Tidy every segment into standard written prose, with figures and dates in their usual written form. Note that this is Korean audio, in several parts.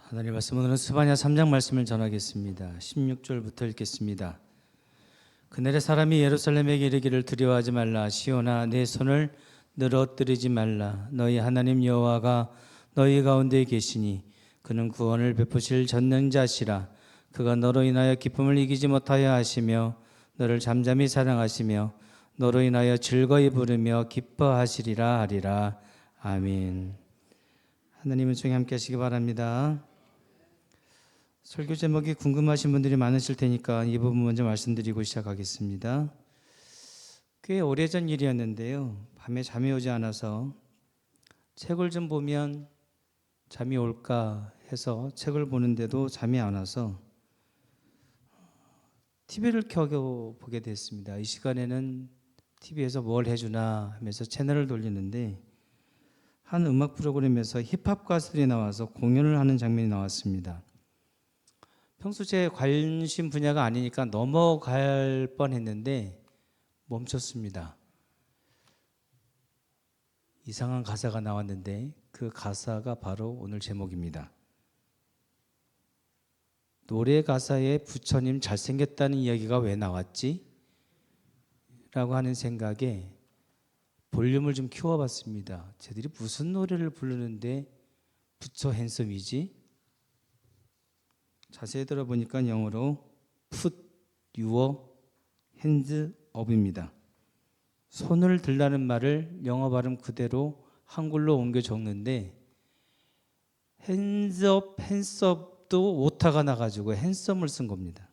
하나님 말씀 오늘은 스바냐 3장 말씀을 전하겠습니다. 16절부터 읽겠습니다. 그날에 사람이 예루살렘에게 이르기를 두려워하지 말라. 시온아 내 손을 늘어뜨리지 말라. 너희 하나님 여호와가 너희 가운데 계시니 그는 구원을 베푸실 전능자시라. 그가 너로 인하여 기쁨을 이기지 못하여 하시며 너를 잠잠히 사랑하시며 너로 인하여 즐거이 부르며 기뻐하시리라 하리라. 아멘. 하나님의 중에 함께 하시기 바랍니다. 설교 제목이 궁금하신 분들이 많으실 테니까 이 부분 먼저 말씀드리고 시작하겠습니다. 꽤 오래전 일이었는데요. 밤에 잠이 오지 않아서 책을 좀 보면 잠이 올까 해서 책을 보는데도 잠이 안 와서 TV를 켜고 보게 됐습니다. 이 시간에는 TV에서 뭘 해주나 하면서 채널을 돌리는데 한 음악 프로그램에서 힙합 가수들이 나와서 공연을 하는 장면이 나왔습니다. 평소 제 관심 분야가 아니니까 넘어갈 뻔했는데 멈췄습니다. 이상한 가사가 나왔는데 그 가사가 바로 오늘 제목입니다. 노래 가사에 부처님 잘생겼다는 이야기가 왜 나왔지? 라고 하는 생각에 볼륨을 좀 키워봤습니다. 쟤들이 무슨 노래를 부르는데 부처 핸섬이지? 자세히 들어보니까 영어로 Put your hands up입니다. 손을 들라는 말을 영어 발음 그대로 한글로 옮겨 적는데 hands up도 오타가 나가지고 handsom을 쓴 겁니다.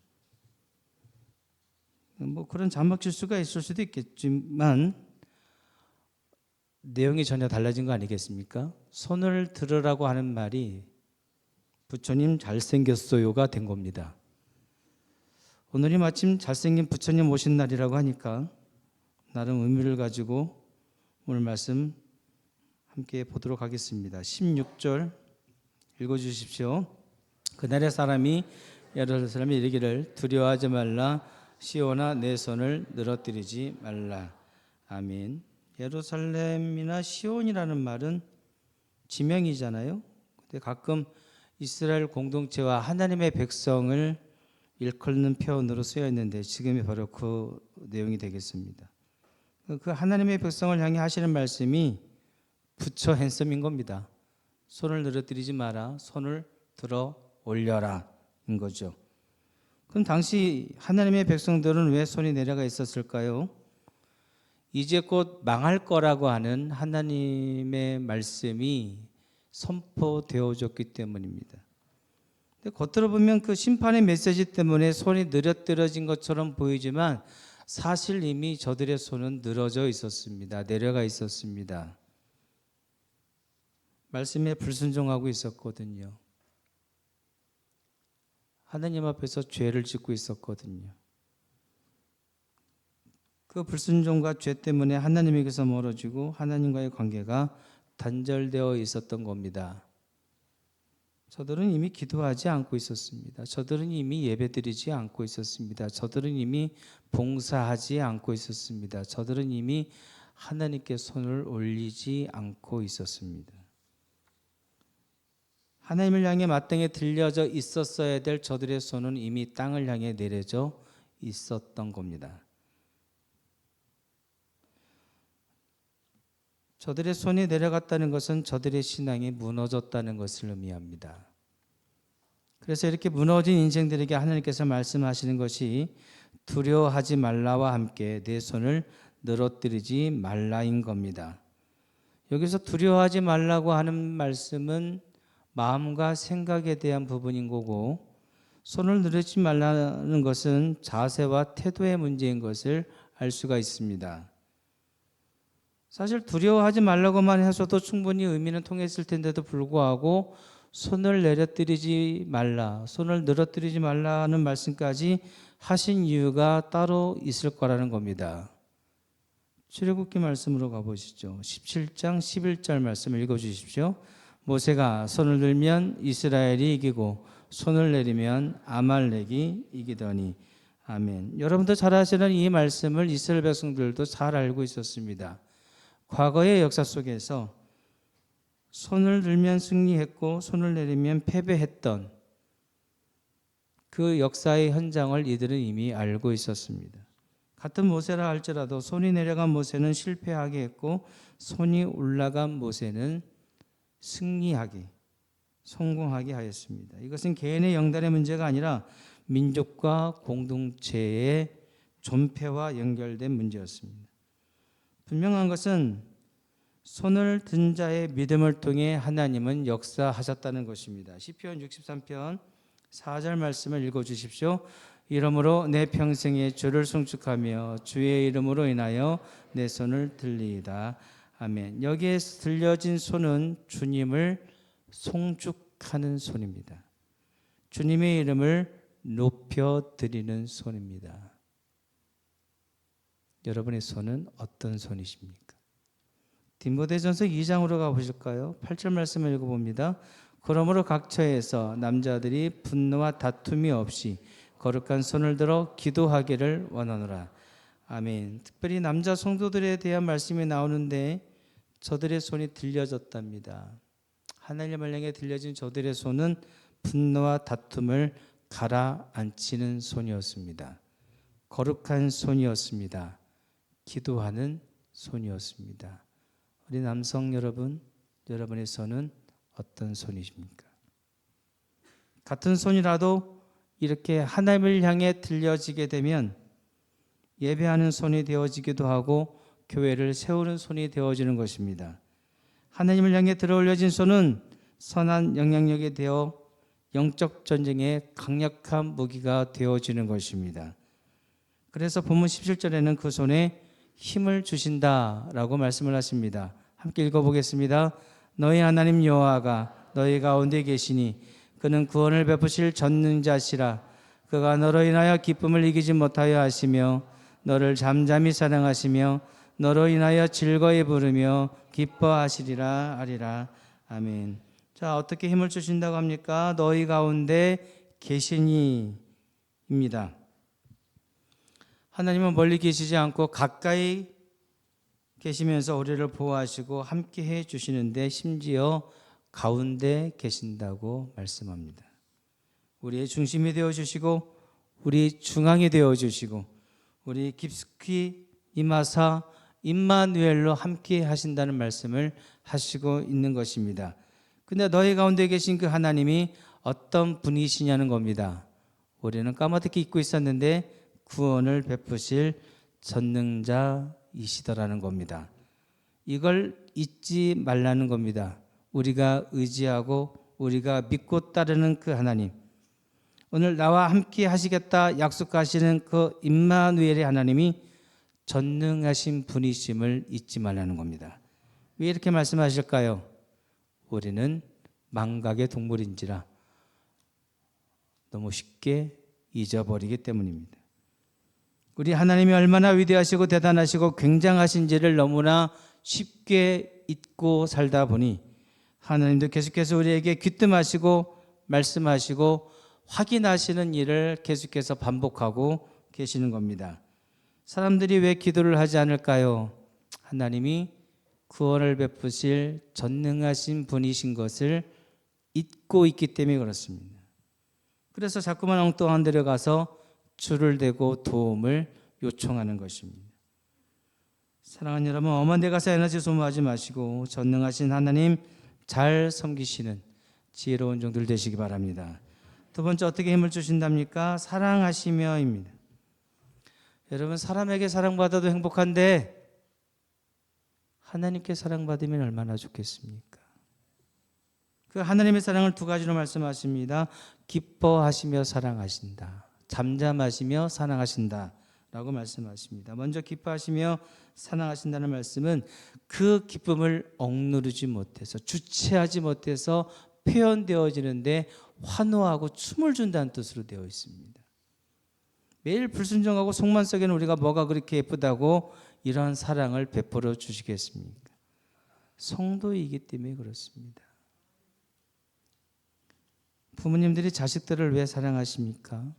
뭐 그런 자막 실수가 있을 수도 있겠지만 내용이 전혀 달라진 거 아니겠습니까? 손을 들으라고 하는 말이 부처님 잘생겼어요가 된 겁니다. 오늘이 마침 잘생긴 부처님 오신 날이라고 하니까 나름 의미를 가지고 오늘 말씀 함께 보도록 하겠습니다. 16절 읽어주십시오. 그날의 사람이 예루살렘에 이르기를 두려워하지 말라. 시온아 내 손을 늘어뜨리지 말라. 아멘. 예루살렘이나 시온이라는 말은 지명이잖아요. 근데 가끔 이스라엘 공동체와 하나님의 백성을 일컫는 표현으로 쓰여 있는데 지금이 바로 그 내용이 되겠습니다. 그 하나님의 백성을 향해 하시는 말씀이 부처 핸섬인 겁니다. 손을 늘어뜨리지 마라. 손을 들어 올려라 인 거죠. 그럼 당시 하나님의 백성들은 왜 손이 내려가 있었을까요? 이제 곧 망할 거라고 하는 하나님의 말씀이 선포되어졌기 때문입니다. 근데 겉으로 보면 그 심판의 메시지 때문에 손이 늘어뜨려진 것처럼 보이지만 사실 이미 저들의 손은 늘어져 있었습니다. 내려가 있었습니다. 말씀에 불순종하고 있었거든요. 하나님 앞에서 죄를 짓고 있었거든요. 그 불순종과 죄 때문에 하나님에게서 멀어지고 하나님과의 관계가 단절되어 있었던 겁니다. 저들은 이미 기도하지 않고 있었습니다. 저들은 이미 예배드리지 않고 있었습니다. 저들은 이미 봉사하지 않고 있었습니다. 저들은 이미 하나님께 손을 올리지 않고 있었습니다. 하나님을 향해 마땅히 들려져 있었어야 될 저들의 손은 이미 땅을 향해 내려져 있었던 겁니다. 저들의 손이 내려갔다는 것은 저들의 신앙이 무너졌다는 것을 의미합니다. 그래서 이렇게 무너진 인생들에게 하나님께서 말씀하시는 것이 두려워하지 말라와 함께 내 손을 늘어뜨리지 말라인 겁니다. 여기서 두려워하지 말라고 하는 말씀은 마음과 생각에 대한 부분인 거고, 손을 늘리지 말라는 것은 자세와 태도의 문제인 것을 알 수가 있습니다. 사실 두려워하지 말라고만 해서도 충분히 의미는 통했을 텐데도 불구하고 손을 내려뜨리지 말라, 손을 늘어뜨리지 말라는 말씀까지 하신 이유가 따로 있을 거라는 겁니다. 출애굽기 말씀으로 가보시죠. 17장 11절 말씀을 읽어주십시오. 모세가 손을 들면 이스라엘이 이기고 손을 내리면 아말렉이 이기더니. 아멘. 여러분도 잘 아시는 이 말씀을 이스라엘 백성들도 잘 알고 있었습니다. 과거의 역사 속에서 손을 들면 승리했고 손을 내리면 패배했던 그 역사의 현장을 이들은 이미 알고 있었습니다. 같은 모세라 할지라도 손이 내려간 모세는 실패하게 했고 손이 올라간 모세는 승리하게, 성공하게 하였습니다. 이것은 개인의 영달의 문제가 아니라 민족과 공동체의 존폐와 연결된 문제였습니다. 분명한 것은 손을 든 자의 믿음을 통해 하나님은 역사하셨다는 것입니다. 시편 63편 4절 말씀을 읽어주십시오. 이러므로 내 평생에 주를 송축하며 주의 이름으로 인하여 내 손을 들리이다. 아멘. 여기에 들려진 손은 주님을 송축하는 손입니다. 주님의 이름을 높여드리는 손입니다. 여러분의 손은 어떤 손이십니까? 디모데전서 2장으로 가보실까요? 8절 말씀을 읽어봅니다. 그러므로 각 처에서 남자들이 분노와 다툼이 없이 거룩한 손을 들어 기도하기를 원하노라. 아멘. 특별히 남자 성도들에 대한 말씀이 나오는데 저들의 손이 들려졌답니다. 하나님을 향해 들려진 저들의 손은 분노와 다툼을 가라앉히는 손이었습니다. 거룩한 손이었습니다. 기도하는 손이었습니다. 우리 남성 여러분, 여러분의 손은 어떤 손이십니까? 같은 손이라도 이렇게 하나님을 향해 들려지게 되면 예배하는 손이 되어지기도 하고 교회를 세우는 손이 되어지는 것입니다. 하나님을 향해 들어올려진 손은 선한 영향력이 되어 영적 전쟁의 강력한 무기가 되어지는 것입니다. 그래서 본문 17절에는 그 손에 힘을 주신다라고 말씀을 하십니다. 함께 읽어보겠습니다. 너희 하나님 여호와가 너희 가운데 계시니 그는 구원을 베푸실 전능자시라. 그가 너로 인하여 기쁨을 이기지 못하여 하시며 너를 잠잠히 사랑하시며 너로 인하여 즐거이 부르며 기뻐하시리라 하리라. 아멘. 자, 어떻게 힘을 주신다고 합니까? 너희 가운데 계시니 입니다. 하나님은 멀리 계시지 않고 가까이 계시면서 우리를 보호하시고 함께 해 주시는데 심지어 가운데 계신다고 말씀합니다. 우리의 중심이 되어 주시고 우리 중앙이 되어 주시고 우리 깊숙이 임하사 임마누엘로 함께 하신다는 말씀을 하시고 있는 것입니다. 근데 너희 가운데 계신 그 하나님이 어떤 분이시냐는 겁니다. 우리는 까마득히 잊고 있었는데 구원을 베푸실 전능자이시더라는 겁니다. 이걸 잊지 말라는 겁니다. 우리가 의지하고 우리가 믿고 따르는 그 하나님, 오늘 나와 함께 하시겠다 약속하시는 그 임마누엘의 하나님이 전능하신 분이심을 잊지 말라는 겁니다. 왜 이렇게 말씀하실까요? 우리는 망각의 동물인지라 너무 쉽게 잊어버리기 때문입니다. 우리 하나님이 얼마나 위대하시고 대단하시고 굉장하신지를 너무나 쉽게 잊고 살다 보니 하나님도 계속해서 우리에게 귀뜸하시고 말씀하시고 확인하시는 일을 계속해서 반복하고 계시는 겁니다. 사람들이 왜 기도를 하지 않을까요? 하나님이 구원을 베푸실 전능하신 분이신 것을 잊고 있기 때문에 그렇습니다. 그래서 자꾸만 엉뚱한 데로 가서 줄을 대고 도움을 요청하는 것입니다. 사랑하는 여러분, 엄한 데 가서 에너지 소모하지 마시고 전능하신 하나님 잘 섬기시는 지혜로운 종들 되시기 바랍니다. 두 번째, 어떻게 힘을 주신답니까? 사랑하시며입니다. 여러분, 사람에게 사랑받아도 행복한데 하나님께 사랑받으면 얼마나 좋겠습니까? 그 하나님의 사랑을 두 가지로 말씀하십니다. 기뻐하시며 사랑하신다, 잠잠하시며 사랑하신다 라고 말씀하십니다. 먼저 기뻐하시며 사랑하신다는 말씀은 그 기쁨을 억누르지 못해서 주체하지 못해서 표현되어지는데 환호하고 춤을 준다는 뜻으로 되어 있습니다. 매일 불순종하고 속만 썩이는 우리가 뭐가 그렇게 예쁘다고 이러한 사랑을 베풀어 주시겠습니까? 성도이기 때문에 그렇습니다. 부모님들이 자식들을 왜 사랑하십니까?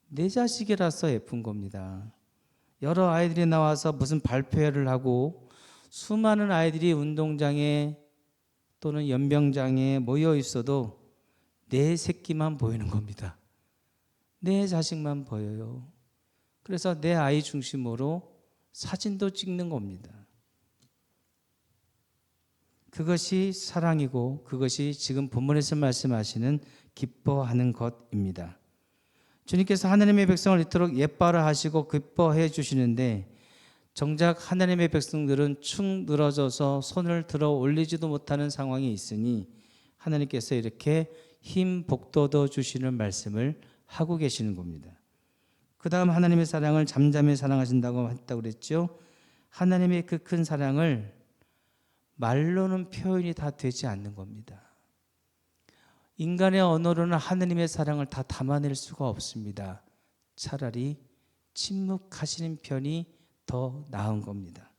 내 자식이라서 예쁜 겁니다. 여러 아이들이 나와서 무슨 발표회를 하고 수많은 아이들이 운동장에 또는 연병장에 모여 있어도 내 새끼만 보이는 겁니다. 내 자식만 보여요. 그래서 내 아이 중심으로 사진도 찍는 겁니다. 그것이 사랑이고 그것이 지금 본문에서 말씀하시는 기뻐하는 것입니다. 주님께서 하나님의 백성을 이토록 예뻐라 하시고 기뻐해 주시는데 정작 하나님의 백성들은 축 늘어져서 손을 들어 올리지도 못하는 상황이 있으니 하나님께서 이렇게 힘 복돋워 주시는 말씀을 하고 계시는 겁니다. 그 다음 하나님의 사랑을 잠잠히 사랑하신다고 했다고 그랬죠. 하나님의 그 큰 사랑을 말로는 표현이 다 되지 않는 겁니다. 인간의 언어로는 하나님의 사랑을 다 담아낼 수가 없습니다. 차라리 침묵하시는 편이 더 나은 겁니다.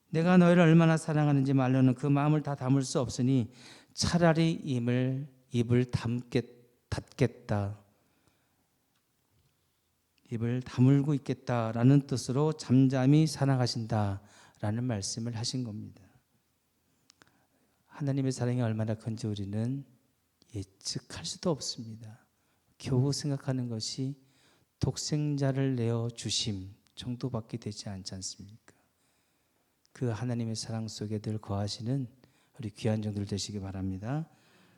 내가 너희를 얼마나 사랑하는지 말로는 그 마음을 다 담을 수 없으니 차라리 입을 닫겠다. 입을 다물고 있겠다라는 뜻으로 잠잠히 사랑하신다라는 말씀을 하신 겁니다. 하나님의 사랑이 얼마나 큰지 우리는 예측할 수도 없습니다. 겨우 생각하는 것이 독생자를 내어 주심 정도밖에 되지 않지 않습니까? 그 하나님의 사랑 속에 늘 거하시는 우리 귀한 종들 되시기 바랍니다.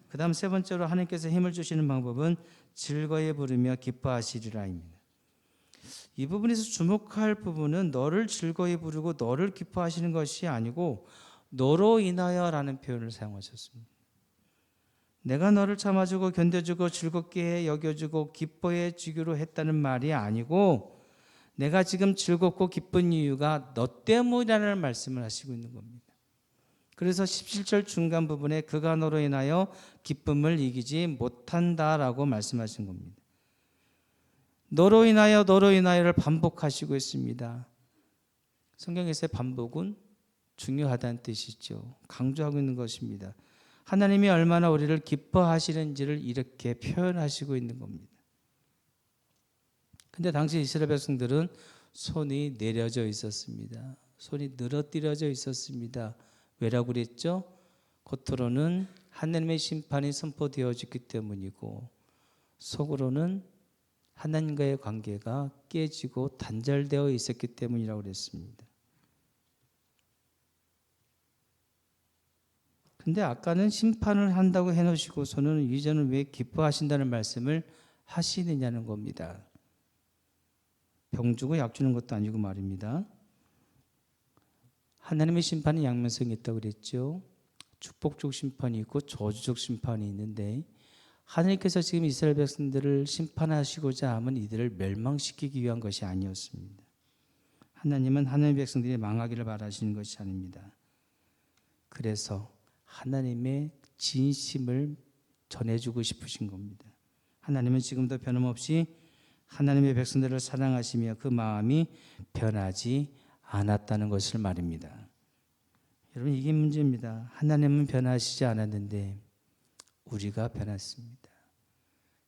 그 다음 세 번째로 하나님께서 힘을 주시는 방법은 즐거이 부르며 기뻐하시리라입니다. 이 부분에서 주목할 부분은 너를 즐거이 부르고 너를 기뻐하시는 것이 아니고 너로 인하여라는 표현을 사용하셨습니다. 내가 너를 참아주고 견뎌주고 즐겁게 여겨주고 기뻐해 주기로 했다는 말이 아니고 내가 지금 즐겁고 기쁜 이유가 너 때문이라는 말씀을 하시고 있는 겁니다. 그래서 17절 중간 부분에 그가 너로 인하여 기쁨을 이기지 못한다라고 말씀하신 겁니다. 너로 인하여를 반복하시고 있습니다. 성경에서의 반복은 중요하다는 뜻이죠. 강조하고 있는 것입니다. 하나님이 얼마나 우리를 기뻐하시는지를 이렇게 표현하시고 있는 겁니다. 근데 당시 이스라엘 백성들은 손이 내려져 있었습니다. 손이 늘어뜨려져 있었습니다. 왜라고 그랬죠? 겉으로는 하나님의 심판이 선포되어졌기 때문이고 속으로는 하나님과의 관계가 깨지고 단절되어 있었기 때문이라고 그랬습니다. 근데 아까는 심판을 한다고 해놓으시고서는 이제는 왜 기뻐하신다는 말씀을 하시느냐는 겁니다. 병 주고 약 주는 것도 아니고 말입니다. 하나님의 심판은 양면성이 있다고 그랬죠. 축복적 심판이 있고 저주적 심판이 있는데 하나님께서 지금 이스라엘 백성들을 심판하시고자 하면 이들을 멸망시키기 위한 것이 아니었습니다. 하나님은 하나님의 백성들이 망하기를 바라시는 것이 아닙니다. 그래서 하나님의 진심을 전해주고 싶으신 겁니다. 하나님은 지금도 변함없이 하나님의 백성들을 사랑하시며 그 마음이 변하지 않았다는 것을 말입니다. 여러분 이게 문제입니다. 하나님은 변하시지 않았는데 우리가 변했습니다.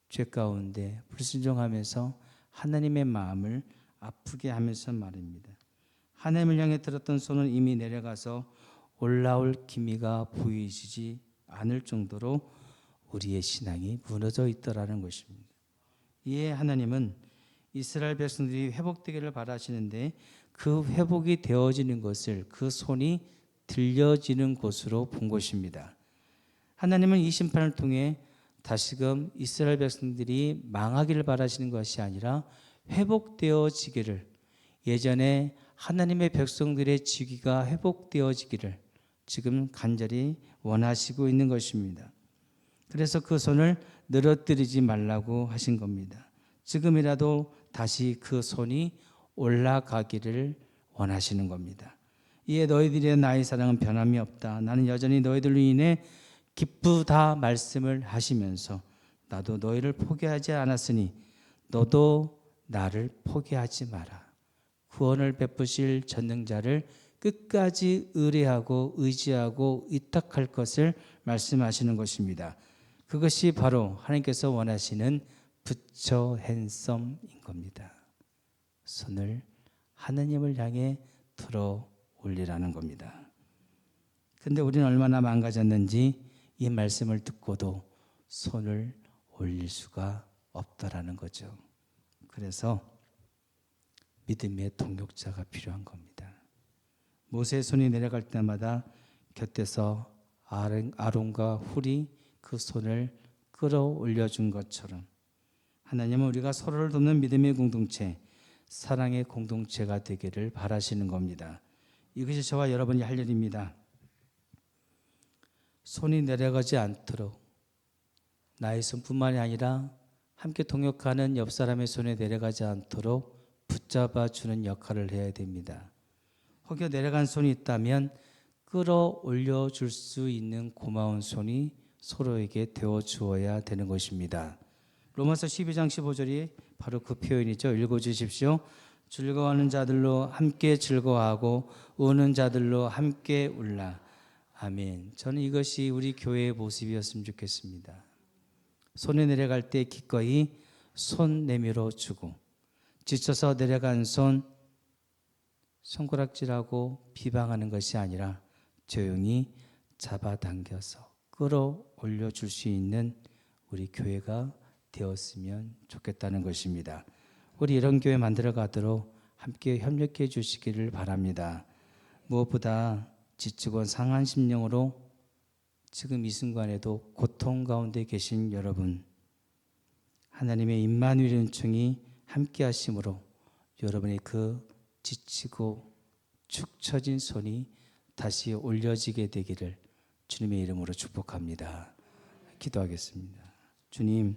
죄 가운데 불순종하면서 하나님의 마음을 아프게 하면서 말입니다. 하나님을 향해 들었던 손은 이미 내려가서 올라올 기미가 보이지 않을 정도로 우리의 신앙이 무너져 있더라는 것입니다. 이에 하나님은 이스라엘 백성들이 회복되기를 바라시는데 그 회복이 되어지는 것을 그 손이 들려지는 곳으로 본 것입니다. 하나님은 이 심판을 통해 다시금 이스라엘 백성들이 망하기를 바라시는 것이 아니라 회복되어지기를, 예전에 하나님의 백성들의 지기가 회복되어지기를 지금 간절히 원하시고 있는 것입니다. 그래서 그 손을 늘어뜨리지 말라고 하신 겁니다. 지금이라도 다시 그 손이 올라가기를 원하시는 겁니다. 이에 너희들의 나의 사랑은 변함이 없다. 나는 여전히 너희들로 인해 기쁘다 말씀을 하시면서 나도 너희를 포기하지 않았으니 너도 나를 포기하지 마라. 구원을 베푸실 전능자를 끝까지 의뢰하고 의지하고 위탁할 것을 말씀하시는 것입니다. 그것이 바로 하나님께서 원하시는 부처 핸섬인 겁니다. 손을 하나님을 향해 들어 올리라는 겁니다. 근데 우리는 얼마나 망가졌는지 이 말씀을 듣고도 손을 올릴 수가 없다라는 거죠. 그래서 믿음의 동력자가 필요한 겁니다. 모세의 손이 내려갈 때마다 곁에서 아론과 훌이 그 손을 끌어올려 준 것처럼 하나님은 우리가 서로를 돕는 믿음의 공동체, 사랑의 공동체가 되기를 바라시는 겁니다. 이것이 저와 여러분이 할 일입니다. 손이 내려가지 않도록 나의 손뿐만이 아니라 함께 동역하는 옆 사람의 손에 내려가지 않도록 붙잡아 주는 역할을 해야 됩니다. 혹여 내려간 손이 있다면 끌어올려 줄 수 있는 고마운 손이 서로에게 되어 주어야 되는 것입니다. 로마서 12장 15절이 바로 그 표현이죠. 읽어주십시오. 즐거워하는 자들로 함께 즐거워하고 우는 자들로 함께 울라. 아멘. 저는 이것이 우리 교회의 모습이었으면 좋겠습니다. 손에 내려갈 때 기꺼이 손 내밀어 주고, 지쳐서 내려간 손 손가락질하고 비방하는 것이 아니라 조용히 잡아당겨서 끌어올려 줄 수 있는 우리 교회가 되었으면 좋겠다는 것입니다. 우리 이런 교회 만들어 가도록 함께 협력해 주시기를 바랍니다. 무엇보다 지치고 상한 심령으로 지금 이 순간에도 고통 가운데 계신 여러분, 하나님의 임마누엘 은총이 함께 하심으로 여러분의 그 지치고 축 처진 손이 다시 올려지게 되기를 주님의 이름으로 축복합니다. 기도하겠습니다. 주님,